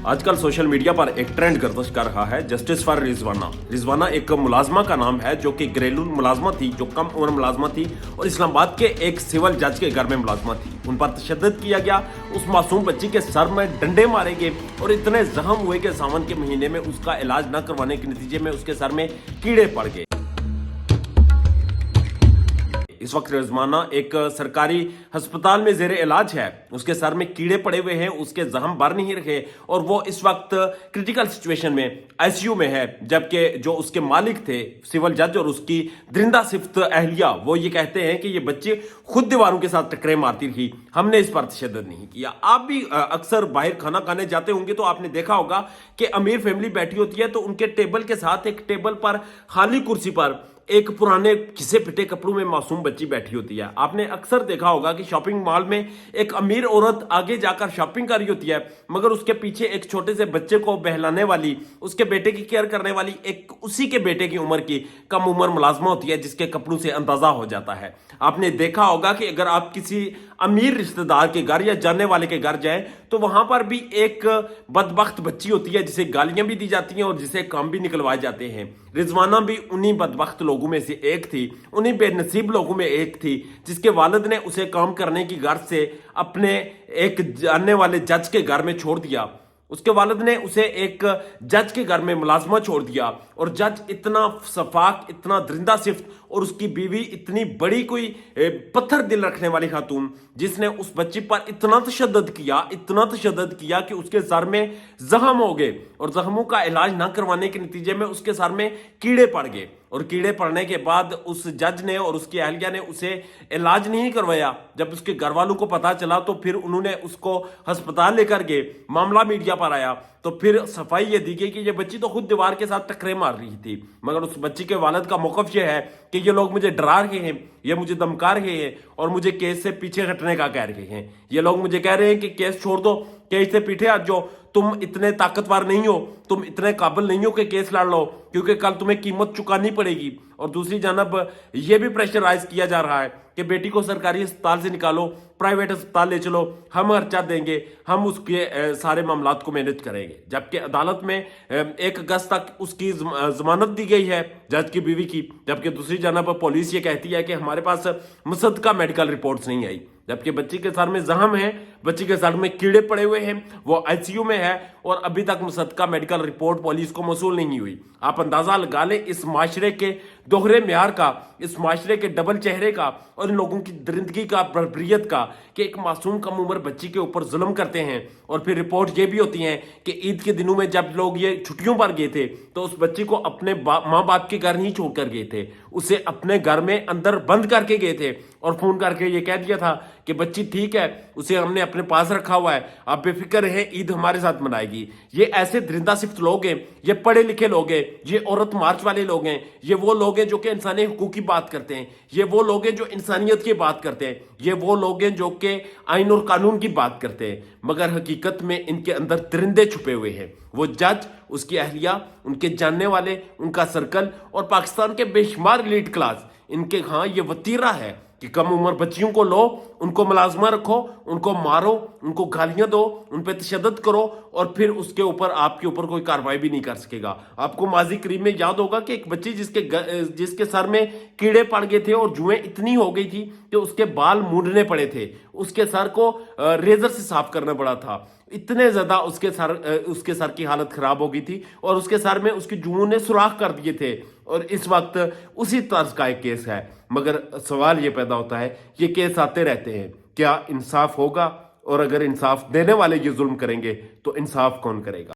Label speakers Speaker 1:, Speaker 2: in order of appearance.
Speaker 1: आजकल social media पर एक ट्रेंड गर्दिश कर रहा है जस्टिस फॉर रिजवाना। रिजवाना एक मुलाजमा का नाम है जो कि घरेलू मुलाजमा थी, जो कम उम्र मुलाजमा थी और इस्लामाबाद के एक सिविल जज के घर में मुलाजमा थी। उन पर तशद्दुद किया गया, उस मासूम बच्ची के सर में डंडे मारे गए और इतने जख्म हुए कि सावन के महीने में उसका इलाज न करवाने के नतीजे में उसके सर में कीड़े पड़ गए। इस वक्त रिजवाना एक सरकारी अस्पताल में जेर इलाज है, उसके सर में कीड़े पड़े हुए हैं, उसके जख्म भर नहीं रहे और वो इस वक्त क्रिटिकल सिचुएशन में आईसीयू में है। जबकि जो उसके मालिक थे सिविल जज और उसकी दरिंदा सिफ्त अहलिया, वो ये कहते हैं कि ये बच्चे खुद दीवारों के साथ टकरे मारती थी, हमने इस पर तशद्दुद नहीं किया। आप भी अक्सर बाहर खाना खाने जाते होंगे तो आपने देखा होगा कि अमीर फैमिली बैठी होती है तो उनके टेबल के साथ एक टेबल पर खाली कुर्सी पर एक पुराने घिसे पिटे कपड़ों में मासूम बच्ची बैठी होती है। आपने अक्सर देखा होगा कि शॉपिंग मॉल में एक अमीर औरत आगे जाकर शॉपिंग कर रही होती है, मगर उसके पीछे एक छोटे से बच्चे को बहलाने वाली, उसके बेटे की केयर करने वाली एक उसी के बेटे की उम्र की कम उम्र मुलाजमा होती है, जिसके कपड़ों से अंदाजा हो जाता है। आपने देखा होगा कि अगर आप किसी अमीर रिश्तेदार के घर या जानने वाले के घर जाएं तो वहां पर भी एक बदबख्त बच्ची होती है जिसे गालियां भी दी जाती हैं और जिसे काम भी निकलवाए जाते हैं। रिजवाना भी उन्हीं बदबख्त लोगों में से एक थी, उन्हीं बेनसीब लोगों में एक थी जिसके वालिद ने उसे काम करने की गर्ज से अपने एक जानने वाले जज के घर में छोड़ दिया। उसके वालिद ने उसे एक जज के घर में मुलाजमा छोड़ दिया और जज इतना सफाक, इतना दरिंदा सिफ्त और उसकी बीवी इतनी बड़ी कोई पत्थर दिल रखने वाली खातून, जिसने उस बच्ची पर इतना तशद्दुद किया कि उसके सर में जख्म हो गए और जख्मों का इलाज ना करवाने के नतीजे में उसके सर में कीड़े पड़ गए और कीड़े पड़ने के बाद उस जज ने और उसकी अहलिया ने उसे इलाज नहीं करवाया। जब उसके घर वालों को पता चला तो फिर उन्होंने उसको अस्पताल लेकर गए, मामला मीडिया पर आया तो फिर सफाई ये दी गई कि ये बच्ची तो खुद दीवार के साथ टकरे मार रही थी। मगर उस बच्ची के वालिद का मौकफ ये है कि ये लोग मुझे डरा रहे हैं, ये मुझे धमका रहे हैं और मुझे केस से पीछे हटने का कह रहे हैं। ये लोग मुझे कह रहे हैं कि केस छोड़ दो, केस से पीछे हट जाओ, तुम इतने ताकतवर नहीं हो, तुम इतने काबिल नहीं हो कि केस लड़ लो, क्योंकि कल तुम्हें कीमत चुकानी पड़ेगी। और दूसरी जानब यह भी प्रेशराइज किया जा रहा है कि बेटी को सरकारी अस्पताल से निकालो, प्राइवेट अस्पताल ले चलो, हम खर्चा देंगे, हम उसके सारे मामलात को मैनेज करेंगे। जबकि अदालत में 1 अगस्त तक उसकी जमानत दी गई है जज की बीवी की, जबकि दूसरी जानब पुलिस ये कहती है कि हमारे पास मुसद्दका मेडिकल रिपोर्ट्स नहीं आई। जबकि बच्ची के सर में जख्म है, बच्ची के सर में कीड़े पड़े हुए हैं, वो आईसीयू में है और अभी तक मुसद्दका मेडिकल रिपोर्ट पुलिस को मौसूल नहीं हुई। आप अंदाजा लगा लें इस माशरे के दोहरे म्यार का, इस माशरे के डबल चेहरे का और इन लोगों की दरिंदगी का, बर्बरियत का, कि एक मासूम कम उम्र बच्ची के ऊपर जुल्म करते हैं। और फिर रिपोर्ट ये भी होती है कि ईद के दिनों में जब लोग ये छुट्टियों पर गए थे तो उस बच्ची को अपने माँ बाप के घर नहीं छोड़कर गए थे, उसे अपने घर में अंदर बंद करके गए थे और फोन करके ये कह दिया था कि बच्ची ठीक है, उसे हमने अपने पास रखा हुआ है, आप बेफिक्र हैं, ईद हमारे साथ मनाएगी। ये ऐसे दरिंदा सिफ्त लोग हैं, ये पढ़े लिखे लोग हैं, ये औरत मार्च वाले लोग हैं, ये वो लोग हैं जो कि इंसानी हुकूक की बात करते हैं, ये वो लोग हैं जो इंसानियत की बात करते हैं, ये वो लोग हैं जो कि आइन और कानून की बात करते हैं, मगर हकीकत में इनके अंदर दरिंदे छुपे हुए हैं। वो जज, उसकी अहलिया, उनके जानने वाले, उनका सर्कल और पाकिस्तान के बेशुमार एलीट क्लास, इनके हाँ ये वतीरा है कि कम उम्र बच्चियों को लो, उनको मुलाजमा रखो, उनको मारो, उनको गालियां दो, उन पर तशद्दुद करो और फिर उसके ऊपर आपके ऊपर कोई कार्रवाई भी नहीं कर सकेगा। आपको माजी करीब में याद होगा कि एक बच्ची जिसके सर में कीड़े पड़ गए थे और जुएं इतनी हो गई थी कि उसके बाल मूंडने पड़े थे, उसके सर को रेजर से साफ करना पड़ा था, इतने ज्यादा उसके सर की हालत खराब हो गई थी और उसके सर में उसकी जुओं ने सुराख कर दिए थे। और इस वक्त उसी तर्ज का एक केस है, मगर सवाल ये पैदा होता है, ये केस आते रहते हैं, क्या इंसाफ होगा? और अगर इंसाफ देने वाले ये जुल्म करेंगे तो इंसाफ कौन करेगा?